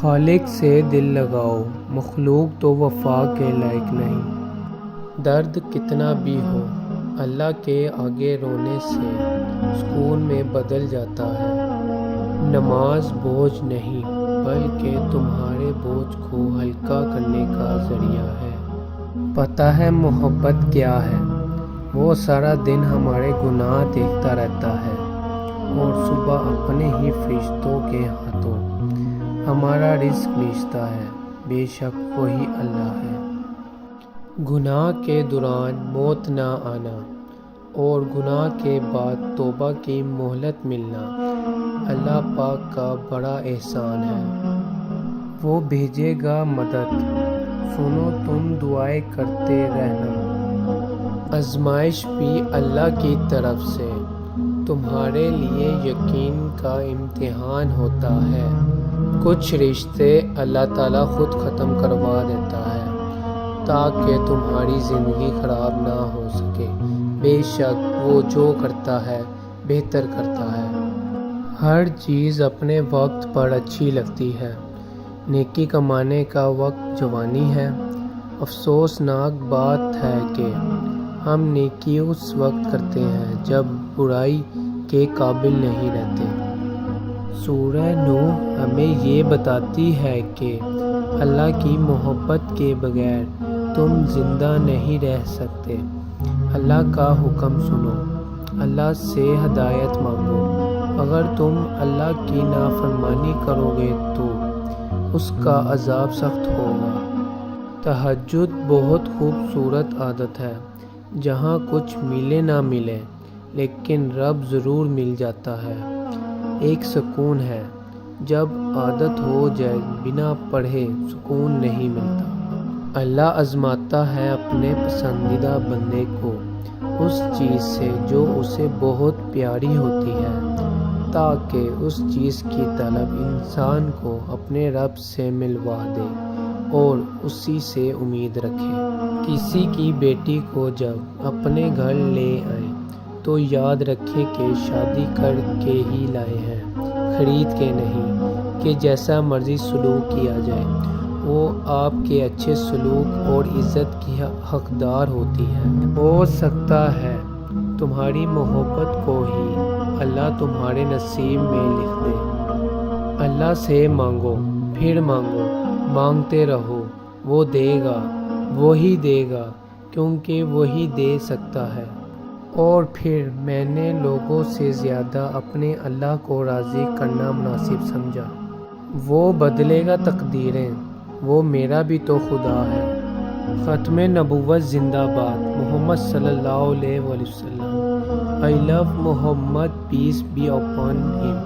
خالق سے دل لگاؤ، مخلوق تو وفا کے لائق نہیں۔ درد کتنا بھی ہو، اللہ کے آگے رونے سے سکون میں بدل جاتا ہے۔ نماز بوجھ نہیں بلکہ تمہارے بوجھ کو ہلکا کرنے کا ذریعہ ہے۔ پتہ ہے محبت کیا ہے؟ وہ سارا دن ہمارے گناہ دیکھتا رہتا ہے اور صبح اپنے ہی فرشتوں کے ہاتھوں ہمارا رزق بیچتا ہے۔ بے شک وہی اللہ ہے۔ گناہ کے دوران موت نہ آنا اور گناہ کے بعد توبہ کی مہلت ملنا اللہ پاک کا بڑا احسان ہے۔ وہ بھیجے گا مدد، سنو تم دعائیں کرتے رہنا۔ آزمائش بھی اللہ کی طرف سے تمہارے لیے یقین کا امتحان ہوتا ہے۔ کچھ رشتے اللہ تعالیٰ خود ختم کروا دیتا ہے تاکہ تمہاری زندگی خراب نہ ہو سکے۔ بے شک وہ جو کرتا ہے بہتر کرتا ہے۔ ہر چیز اپنے وقت پر اچھی لگتی ہے۔ نیکی کمانے کا وقت جوانی ہے۔ افسوسناک بات ہے کہ ہم نیکی اس وقت کرتے ہیں جب برائی کے قابل نہیں رہتے۔ سورہ نوح ہمیں یہ بتاتی ہے کہ اللہ کی محبت کے بغیر تم زندہ نہیں رہ سکتے۔ اللہ کا حکم سنو، اللہ سے ہدایت مانگو۔ اگر تم اللہ کی نافرمانی کرو گے تو اس کا عذاب سخت ہوگا۔ تہجد بہت خوبصورت عادت ہے۔ جہاں کچھ ملے نہ ملے لیکن رب ضرور مل جاتا ہے۔ ایک سکون ہے، جب عادت ہو جائے بنا پڑھے سکون نہیں ملتا۔ اللہ آزماتا ہے اپنے پسندیدہ بندے کو اس چیز سے جو اسے بہت پیاری ہوتی ہے تاکہ اس چیز کی طلب انسان کو اپنے رب سے ملوا دے اور اسی سے امید رکھے۔ کسی کی بیٹی کو جب اپنے گھر لے آئیں تو یاد رکھیں کہ شادی کر کے ہی لائے ہیں، خرید کے نہیں کہ جیسا مرضی سلوک کیا جائے۔ وہ آپ کے اچھے سلوک اور عزت کی حقدار ہوتی ہے۔ ہو سکتا ہے تمہاری محبت کو ہی اللہ تمہارے نصیب میں لکھ دے۔ اللہ سے مانگو، پھر مانگو، مانگتے رہو، وہ دے گا، وہی دے گا کیونکہ وہی دے سکتا ہے۔ اور پھر میں نے لوگوں سے زیادہ اپنے اللہ کو راضی کرنا مناسب سمجھا۔ وہ بدلے گا تقدیریں، وہ میرا بھی تو خدا ہے۔ ختم نبوت زندہ باد۔ محمد صلی اللہ علیہ وسلم۔ I love Muhammad, peace be upon him.